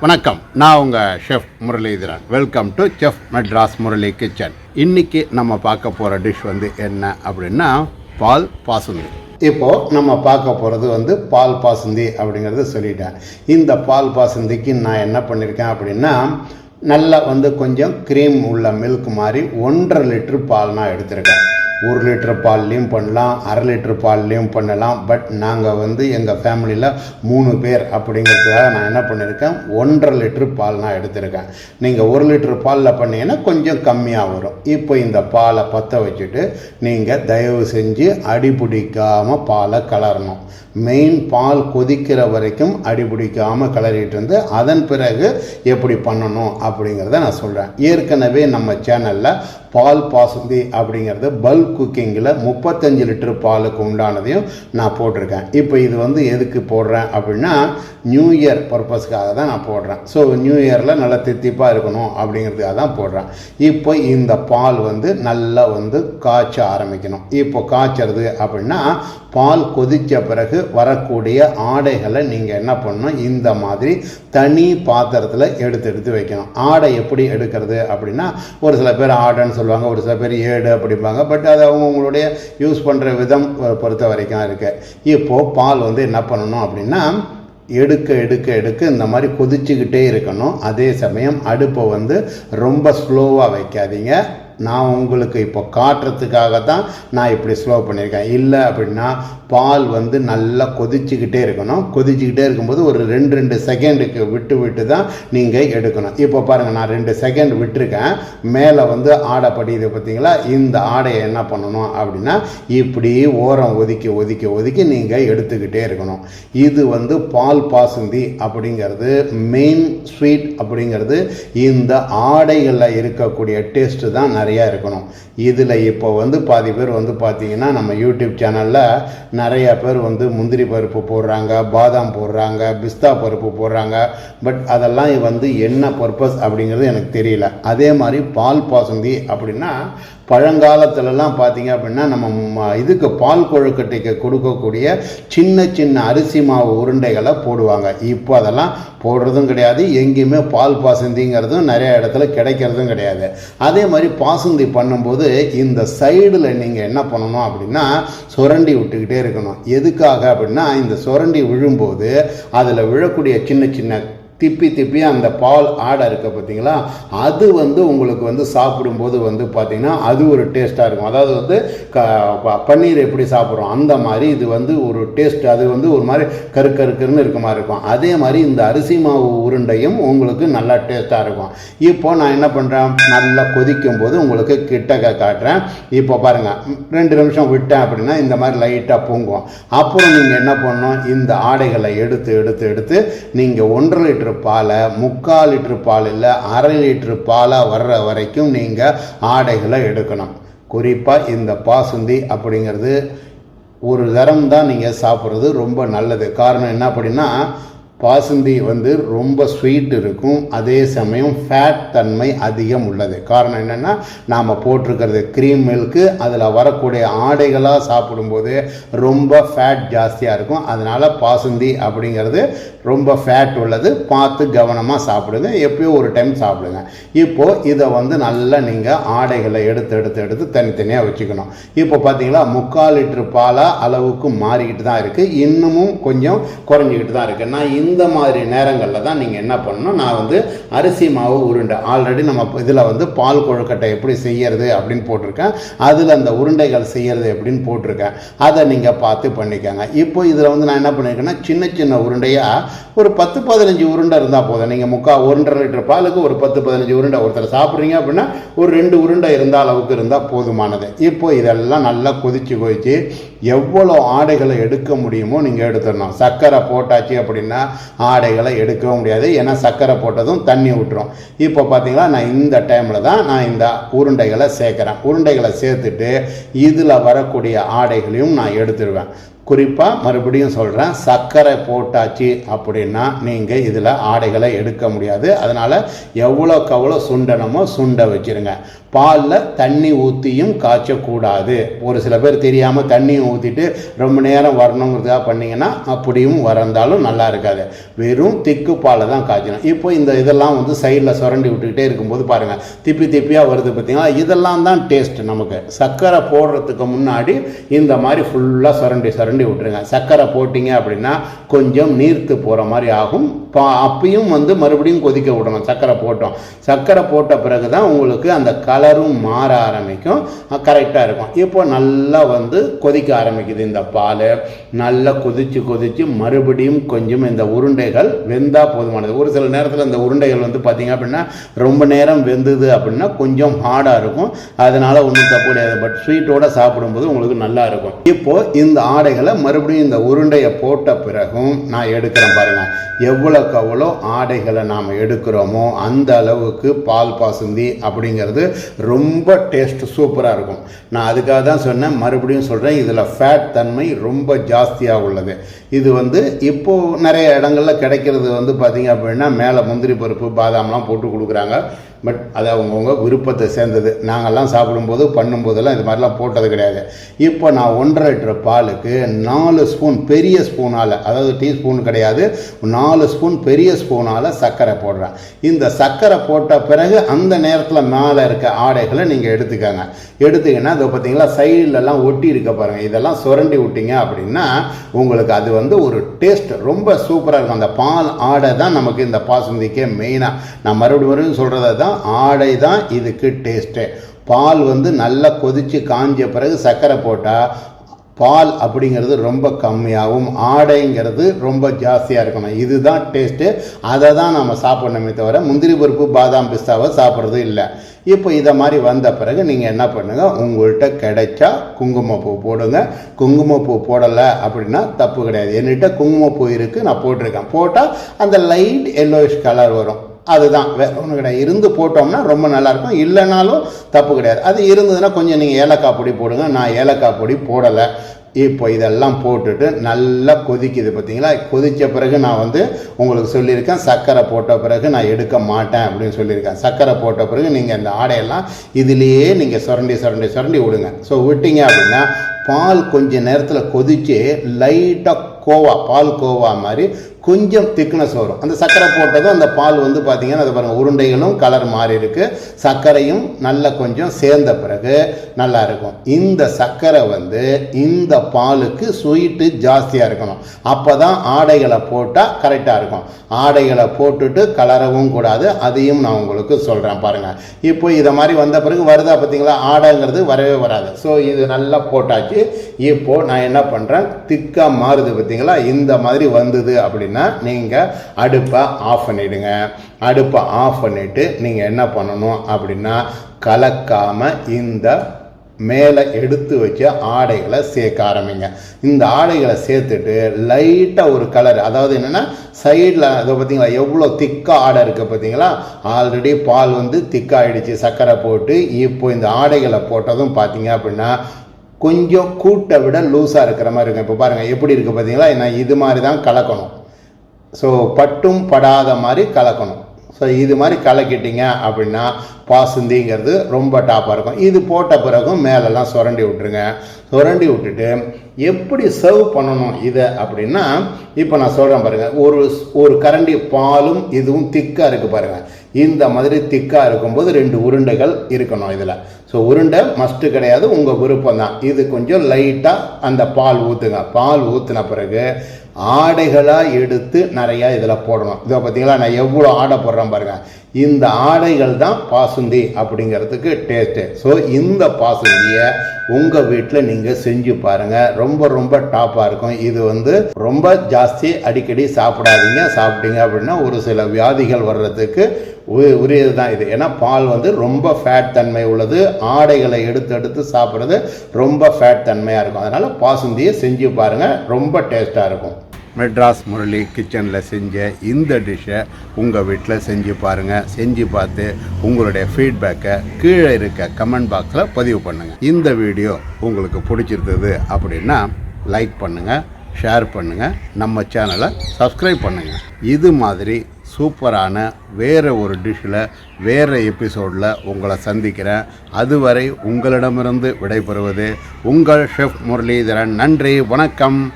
வணக்கம், நான் உங்கள் chef Muralidharan. Welcome to chef Madras Murali kitchen. இன்றைக்கி நம்ம பார்க்க போகிற டிஷ் என்ன அப்படின்னா பால் பாசுந்தி. இப்போது நம்ம பார்க்க போகிறது பால் பாசுந்தி அப்படிங்கிறத சொல்லிட்டேன். இந்த பால் பாசுந்திக்கு நான் என்ன பண்ணியிருக்கேன் அப்படின்னா, நல்லா கொஞ்சம் க்ரீம் உள்ள மில்க் மாதிரி 1.5 லிட்டர் பால் நான் எடுத்திருக்கேன். 1 லிட்டர் பால்லையும் பண்ணலாம், 1/2 லிட்டர் பால்லையும் பண்ணலாம். பட் நாங்கள் எங்கள் ஃபேமிலியில் 3 பேர் அப்படிங்கிறதுக்காக நான் என்ன பண்ணியிருக்கேன், 1.5 லிட்டர் பால் நான் எடுத்திருக்கேன். நீங்கள் 1 லிட்டர் பாலில் பண்ணிங்கன்னா கொஞ்சம் கம்மியாக வரும். இப்போ இந்த பாலை பற்ற வச்சுட்டு நீங்கள் தயவு செஞ்சு அடி பிடிக்காமல் பாலை கலரணும். மெயின் பால் கொதிக்கிற வரைக்கும் அடி பிடிக்காமல் கிளறிட்டு இருந்து அதன் பிறகு எப்படி பண்ணணும் அப்படிங்கிறத நான் சொல்கிறேன். ஏற்கனவே நம்ம சேனலில் பால் பாசுந்தி அப்படிங்கிறது பல்க் குக்கிங்கில் 35 லிட்டர் பாலுக்கு உண்டானதையும் நான் போட்டிருக்கேன். இப்போ இது எதுக்கு போடுறேன் அப்படின்னா, நியூ இயர் பர்பஸ்க்காக தான் நான் போடுறேன். ஸோ நியூ இயரில் நல்லா தித்திப்பாக இருக்கணும் அப்படிங்கிறதுக்காக தான் போடுறேன். இப்போ இந்த பால் நல்லா காய்ச்ச ஆரம்பிக்கணும். இப்போ காய்ச்சறது அப்படின்னா, பால் கொதித்த பிறகு வரக்கூடிய ஆடைகளை நீங்கள் என்ன பண்ணணும், இந்த மாதிரி தனி பாத்திரத்தில் எடுத்து வைக்கணும். ஆடை எப்படி எடுக்கிறது அப்படின்னா, ஒரு சில பேர் ஆடைன்னு சொல்லுவாங்க, ஒரு சில பேர் ஏடு அப்படிம்பாங்க. பட் அது அவங்களுடைய யூஸ் பண்ணுற விதம் பொறுத்த வரைக்கும் இருக்கு. இப்போது பால் என்ன பண்ணணும் அப்படின்னா, எடுக்க இந்த மாதிரி கொதிச்சுக்கிட்டே இருக்கணும். அதே சமயம் அடுப்பை ரொம்ப ஸ்லோவாக வைக்காதீங்க. நான் உங்களுக்கு இப்போ காட்டுறதுக்காக தான் நான் இப்படி ஸ்லோ பண்ணியிருக்கேன். இல்லை அப்படின்னா பால் நல்லா கொதிச்சுக்கிட்டே இருக்கணும். கொதிச்சுக்கிட்டே இருக்கும்போது ஒரு 2 செகண்டுக்கு விட்டு தான் நீங்கள் எடுக்கணும். இப்போ பாருங்கள், நான் 2 செகண்ட் விட்டுருக்கேன். மேலே ஆடை படியுது பார்த்தீங்களா? இந்த ஆடையை என்ன பண்ணணும் அப்படின்னா, இப்படி ஓரம் ஒதுக்கி நீங்கள் எடுத்துக்கிட்டே இருக்கணும். இது பால் பாசுந்தி அப்படிங்கிறது மெயின் ஸ்வீட் அப்படிங்கிறது இந்த ஆடைகளில் இருக்கக்கூடிய டேஸ்ட்டு தான் நிறையா இருக்கணும். இதில் இப்போ பாதி பேர் பார்த்தீங்கன்னா, நம்ம யூடியூப் சேனலில் நிறைய பேர் முந்திரி பருப்பு போடுறாங்க, பாதாம் போடுறாங்க, பிஸ்தா பருப்பு போடுறாங்க. பட் அதெல்லாம் என்ன பர்பஸ் அப்படிங்கிறது எனக்கு தெரியல. அதே மாதிரி பால் பாசுந்தி அப்படின்னா, பழங்காலத்துலலாம் பார்த்தீங்க அப்படின்னா, நம்ம இதுக்கு பால் கொழுக்கட்டைக்கு கொடுக்கக்கூடிய சின்ன அரிசி மாவு உருண்டைகளை போடுவாங்க. இப்போ அதெல்லாம் போடுறதும் கிடையாது. எங்கேயுமே பால் பாசுந்திங்கிறதும் நிறைய இடத்துல கிடைக்கிறதும் கிடையாது. அதே மாதிரி பாசுந்தி பண்ணும்போது இந்த சைடில் நீங்கள் என்ன பண்ணணும் அப்படின்னா, சுரண்டி விட்டுக்கிட்டே இருக்கணும். எதுக்காக அப்படின்னா, இந்த சுரண்டி விழும்போது அதில் விழக்கூடிய சின்ன திப்பி அந்த பால் ஆடை இருக்க பார்த்தீங்களா, அது உங்களுக்கு சாப்பிடும்போது பார்த்தீங்கன்னா அது ஒரு டேஸ்ட்டாக இருக்கும். அதாவது பன்னீர் எப்படி சாப்பிட்றோம் அந்த மாதிரி இது ஒரு டேஸ்ட். அது ஒரு மாதிரி கருக்கருன்னு இருக்க மாதிரி இருக்கும். அதே மாதிரி இந்த அரிசி மாவு உருண்டையும் உங்களுக்கு நல்லா டேஸ்ட்டாக இருக்கும். இப்போ நான் என்ன பண்ணுறேன், நல்லா கொதிக்கும் போது உங்களுக்கு கிட்டக்க காட்டுறேன். இப்போ பாருங்கள், 2 நிமிஷம் விட்டேன் அப்படின்னா இந்த மாதிரி லைட்டாக பொங்கும். அப்புறம் நீங்கள் என்ன பண்ணணும், இந்த ஆடைகளை எடுத்து நீங்கள் 1.5 லிட்டர் பாலை 3/4 லிட்டர் பால் இல்லை 1/2 லிட்டர் பாலாக வர்ற வரைக்கும் நீங்கள் ஆடைகளை எடுக்கணும். குறிப்பாக இந்த பாசுந்தி அப்படிங்கிறது ஒரு தரம் தான் நீங்கள் சாப்பிட்றது ரொம்ப நல்லது. காரணம் என்ன அப்படின்னா, பாசுந்தி ரொம்ப ஸ்வீட் இருக்கும். அதே சமயம் ஃபேட் தன்மை அதிகம் உள்ளது. காரணம் என்னென்னா, நாம் போட்டிருக்கிறது க்ரீம் மில்க்கு. அதில் வரக்கூடிய ஆடைகளாக சாப்பிடும்போது ரொம்ப ஃபேட் ஜாஸ்தியாக இருக்கும். அதனால் பாசுந்தி அப்படிங்கிறது ரொம்ப ஃபேட் உள்ளது. பார்த்து கவனமாக சாப்பிடுங்க. எப்பயோ ஒரு டைம் சாப்பிடுங்க. இப்போது இதை நல்லா நீங்கள் ஆடைகளை எடுத்து தனித்தனியாக வச்சுக்கணும். இப்போ பார்த்தீங்களா, 3/4 லிட்டர் பாலாக அளவுக்கு மாறிக்கிட்டு தான் இருக்குது. இன்னமும் கொஞ்சம் குறைஞ்சிக்கிட்டு தான் இருக்குது. நான் இந்த மாதிரி நேரங்களில் தான் நீங்கள் என்ன பண்ணணும், நான் அரிசி மாவு உருண்டை ஆல்ரெடி நம்ம இதில் பால் கொழுக்கட்டை எப்படி செய்யறது அப்படின்னு போட்டிருக்கேன். அதில் அந்த உருண்டைகள் செய்யறது எப்படின்னு போட்டிருக்கேன். அதை நீங்கள் பார்த்து பண்ணிக்கோங்க. இப்போ இதில் நான் என்ன பண்ணியிருக்கேன்னா, சின்ன உருண்டையாக ஒரு 10-15 உருண்டை இருந்தால் போதும். நீங்கள் 1.5 லிட்டர் பாலுக்கு ஒரு 10-15 உருண்டை ஒருத்தர் சாப்பிட்றீங்க அப்படின்னா ஒரு 2 உருண்டை அளவுக்கு இருந்தால் போதுமானது. இப்போ இதெல்லாம் நல்லா கொதிச்சு எவ்வளோ ஆடைகளை எடுக்க முடியுமோ நீங்கள் எடுத்துடணும். சர்க்கரை போட்டாச்சு அப்படின்னா ஆடைகளை எடுக்கவும் முடியாது. ஏன்னா சர்க்கரை போட்டதும் தண்ணி விட்டுரும். இப்போ பார்த்தீங்களா, நான் இந்த டைமில் தான் நான் இந்த உருண்டைகளை சேர்க்குறேன். உருண்டைகளை சேர்த்துட்டு இதில் வரக்கூடிய ஆடைகளையும் நான் எடுத்துடுவேன். குறிப்பாக மறுபடியும் சொல்கிறேன், சர்க்கரை போட்டாச்சு அப்படின்னா நீங்கள் இதில் ஆடைகளை எடுக்க முடியாது. அதனால் எவ்வளோக்கு எவ்வளோ சுண்டணுமோ சுண்ட வச்சுருங்க. பாலில் தண்ணி ஊற்றியும் காய்ச்சக்கூடாது. ஒரு சில பேர் தெரியாமல் தண்ணியும் ஊற்றிட்டு ரொம்ப நேரம் வரணுங்கிறதுக்காக பண்ணிங்கன்னா அப்படியும் வரந்தாலும் நல்லா இருக்காது. வெறும் திக்கு பாலை தான் காய்ச்சணும். இப்போ இந்த இதெல்லாம் வந்து சைடில் சுரண்டி விட்டுக்கிட்டே இருக்கும்போது பாருங்கள் திப்பி திப்பியாக வருது பார்த்தீங்களா, இதெல்லாம் தான் டேஸ்ட். நமக்கு சர்க்கரை போடுறதுக்கு முன்னாடி இந்த மாதிரி ஃபுல்லாக சுரண்டி விட்டுருங்க. சர்க்கரை போட்டிங்க அப்படின்னா கொஞ்சம் நீர்த்து போகிற மாதிரி ஆகும். அப்பயும் வந்து மறுபடியும் கொதிக்க விடணும். சர்க்கரை போட்ட பிறகு தான் உங்களுக்கு அந்த கலரும் மாற ஆரம்பிக்கும், கரெக்டாக இருக்கும். இப்போ நல்லா வந்து கொதிக்க ஆரம்பிக்குது. இந்த பால் நல்லா கொதிச்சு மறுபடியும் கொஞ்சம் இந்த உருண்டைகள் வெந்தால் போதுமானது. ஒரு சில நேரத்தில் இந்த உருண்டைகள் வந்து பார்த்தீங்க அப்படின்னா ரொம்ப நேரம் வெந்தது அப்படின்னா கொஞ்சம் ஹார்டாக இருக்கும். அதனால ஒன்றும் தப்பு கிடையாது. பட் ஸ்வீட்டோட சாப்பிடும்போது உங்களுக்கு நல்லா இருக்கும். இப்போ இந்த ஆடைகளை மறுபடியும் இந்த உருண்டையை போட்ட பிறகும் நான் எடுக்கிறேன் பாருங்கள். எவ்வளோக்கு எவ்வளோ ஆடைகளை நாம் எடுக்கிறோமோ அந்த அளவுக்கு பால் பாசுந்தி அப்படிங்கிறது ரொம்ப டேஸ்ட் சூப்பராக இருக்கும். நான் அதுக்காக தான் சொன்னேன், மறுபடியும் சொல்கிறேன், இதில் ஃபேட் தன்மை ரொம்ப ஜாஸ்தியாக உள்ளது. இது வந்து இப்போது நிறைய இடங்களில் கிடைக்கிறது வந்து பார்த்திங்க அப்படின்னா மேலே முந்திரி பருப்பு பாதாம்லாம் போட்டு கொடுக்குறாங்க. பட் அது அவங்கவுங்க விருப்பத்தை சேர்ந்தது. நாங்கள்லாம் சாப்பிடும்போது பண்ணும்போதெல்லாம் இது மாதிரிலாம் போட்டது கிடையாது. இப்போ நான் 1.5 லிட்டர் பாலுக்கு 4 ஸ்பூன் பெரிய ஸ்பூனால், அதாவது டீஸ்பூன் கிடையாது, 4 ஸ்பூன் பெரிய ஸ்பூனால் சர்க்கரை போடுறேன். இந்த சர்க்கரை போட்ட பிறகு அந்த நேரத்தில் மேலே இருக்க ஆடைகளை நீங்கள் எடுத்துக்கிங்கன்னா அதை பார்த்தீங்களா சைட்லலாம் ஒட்டி இருக்க பாருங்கள். இதெல்லாம் சுரண்டி விட்டீங்க அப்படின்னா உங்களுக்கு அது வந்து ஒரு டேஸ்ட் ரொம்ப சூப்பராக இருக்கும். அந்த பால் ஆடை தான் நமக்கு இந்த பாசுந்திக்கே மெயினாக. நான் மறுபடியும் சொல்கிறத தான், ஆடை தான் இதுக்கு டேஸ்ட்டு. பால் வந்து நல்லா கொதித்து காஞ்ச பிறகு சர்க்கரை போட்டால் பால் அப்படிங்கிறது ரொம்ப கம்மியாகும், ஆடைங்கிறது ரொம்ப ஜாஸ்தியாக இருக்கணும். இதுதான் டேஸ்ட்டு. அதை தான் நம்ம சாப்பிடணுமே தவிர முந்திரி பருப்பு பாதாம் பிஸ்தாவை சாப்பிட்றது இல்லை. இப்போ இதை மாதிரி வந்த பிறகு நீங்கள் என்ன பண்ணுங்கள், உங்கள்கிட்ட கிடைச்சா குங்குமப்பூ போடுங்க. குங்குமப்பூ போடலை அப்படின்னா தப்பு கிடையாது. என்கிட்ட குங்குமப்பூ இருக்குது, நான் போட்டிருக்கேன். போட்டால் அந்த லைட் எல்லோயிஷ் கலர் வரும். அதுதான், வேறு ஒன்றும் கிடையாது. இருந்து போட்டோம்னா ரொம்ப நல்லாயிருக்கும், இல்லைனாலும் தப்பு கிடையாது. அது இருந்ததுன்னா கொஞ்சம் நீங்கள் ஏலக்காய் பொடி போடுங்க. நான் ஏலக்காய் பொடி போடலை. இப்போ இதெல்லாம் போட்டுட்டு நல்லா கொதிக்குது பார்த்தீங்களா. கொதித்த பிறகு நான் வந்து உங்களுக்கு சொல்லியிருக்கேன், சர்க்கரை போட்ட பிறகு நான் எடுக்க மாட்டேன் அப்படின்னு சொல்லியிருக்கேன். சர்க்கரை போட்ட பிறகு நீங்கள் இந்த ஆடையெல்லாம் இதிலேயே நீங்கள் சுரண்டி விடுங்க. ஸோ விட்டீங்க அப்படின்னா பால் கொஞ்சம் நேரத்தில் கொதித்து லைட்டாக பால் கோவா மாதிரி கொஞ்சம் திக்னஸ் வரும். அந்த சர்க்கரை போட்டதும் அந்த பால் வந்து பார்த்தீங்கன்னா அது பாருங்கள் உருண்டைகளும் கலர் மாறி இருக்குது. சர்க்கரையும் நல்லா கொஞ்சம் சேர்ந்த பிறகு நல்லா இருக்கும். இந்த சர்க்கரை வந்து இந்த பாலுக்கு ஸ்வீட்டு ஜாஸ்தியாக இருக்கணும். அப்போ தான் ஆடைகளை போட்டால் கரெக்டாக இருக்கும். ஆடைகளை போட்டுட்டு கலரவும் கூடாது. அதையும் நான் உங்களுக்கு சொல்கிறேன் பாருங்கள். இப்போ இதை மாதிரி வந்த பிறகு வருதா பார்த்தீங்களா, ஆடைங்கிறது வரவே வராது. ஸோ இது நல்லா போட்டாச்சு. இப்போது நான் என்ன பண்ணுறேன், திக்காக மாறுது பார்த்தீங்களா. இந்த மாதிரி வந்தது அப்படின்னா நீங்கள் அடுப்பை ஆஃப் பண்ணிவிடுங்க. அடுப்பை ஆஃப் பண்ணிவிட்டு நீங்கள் என்ன பண்ணணும் அப்படின்னா கலக்காமல் இந்த மேலே எடுத்து வச்ச ஆடைகளை சேர்க்க ஆரம்பிங்க. இந்த ஆடைகளை சேர்த்துட்டு லைட்டாக ஒரு கலர், அதாவது என்னென்னா சைடில் அதை பார்த்தீங்களா எவ்வளோ திக்காக ஆடை இருக்குது பார்த்தீங்களா. ஆல்ரெடி பால் வந்து திக்காகிடுச்சு சர்க்கரை போட்டு. இப்போ இந்த ஆடைகளை போட்டதும் பார்த்தீங்க அப்படின்னா கொஞ்சம் கூட்டை விட லூஸாக இருக்கிற மாதிரி இருக்கும். இப்போ பாருங்கள் எப்படி இருக்குது பார்த்தீங்களா. நான் இது மாதிரி தான் கலக்கணும். ஸோ பட்டும் படாத மாதிரி கலக்கணும். ஸோ இது மாதிரி கலக்கிட்டீங்க அப்படின்னா பாசுந்திங்கிறது ரொம்ப டாப்பாக இருக்கும். இது போட்ட பிறகும் மேலெல்லாம் சுரண்டி விட்டுருங்க. சுரண்டி விட்டுட்டு எப்படி சர்வ் பண்ணணும் இதை அப்படின்னா இப்போ நான் சொல்கிறேன் பாருங்கள். ஒரு கரண்டி பாலும் இதுவும் திக்காக இருக்குது பாருங்கள். இந்த மாதிரி திக்காக இருக்கும்போது 2 உருண்டைகள் இருக்கணும் இதில். ஸோ உருண்டை மஸ்ட்டு கிடையாது, உங்கள் விருப்பம் தான். இது கொஞ்சம் லைட்டாக அந்த பால் ஊற்றுங்க. பால் ஊற்றின பிறகு ஆடைகளாக எடுத்து நிறையா இதில் போடணும். இதை பார்த்தீங்களா நான் எவ்வளோ ஆடை போடுறேன் பாருங்கள். இந்த ஆடைகள் தான் பாசுந்தி அப்படிங்கிறதுக்கு டேஸ்ட்டு. ஸோ இந்த பாசுந்தியை உங்கள் வீட்டில் நீங்கள் செஞ்சு பாருங்கள். ரொம்ப ரொம்ப டாப்பாக இருக்கும். இது வந்து ரொம்ப ஜாஸ்தி அடிக்கடி சாப்பிடாதீங்க. சாப்பிட்டீங்க அப்படின்னா ஒரு சில வியாதிகள் வர்றதுக்கு உரியது தான் இது. ஏன்னா பால் வந்து ரொம்ப ஃபேட் தன்மை உள்ளது. ஆடைகளை எடுத்து சாப்பிட்றது ரொம்ப ஃபேட் தன்மையாக இருக்கும். அதனால் பாசுந்தியை செஞ்சு பாருங்கள், ரொம்ப டேஸ்ட்டாக இருக்கும். மெட்ராஸ் முரளி கிச்சனில் செஞ்ச இந்த டிஷ்ஷை உங்கள் வீட்டில் செஞ்சு பாருங்கள். செஞ்சு பார்த்து உங்களுடைய ஃபீட்பேக்கை கீழே இருக்க கமெண்ட் பாக்ஸில் பதிவு பண்ணுங்கள். இந்த வீடியோ உங்களுக்கு பிடிச்சிருந்தது அப்படின்னா லைக் பண்ணுங்கள், ஷேர் பண்ணுங்கள், நம்ம சேனலை சப்ஸ்கிரைப் பண்ணுங்கள். இது மாதிரி சூப்பரான வேறு ஒரு டிஷ்ஷில் வேறு எபிசோடில் உங்களை சந்திக்கிறேன். அதுவரை உங்களிடமிருந்து விடைபெறுவது உங்கள் ஷெஃப் முரளிதரன். நன்றி, வணக்கம்.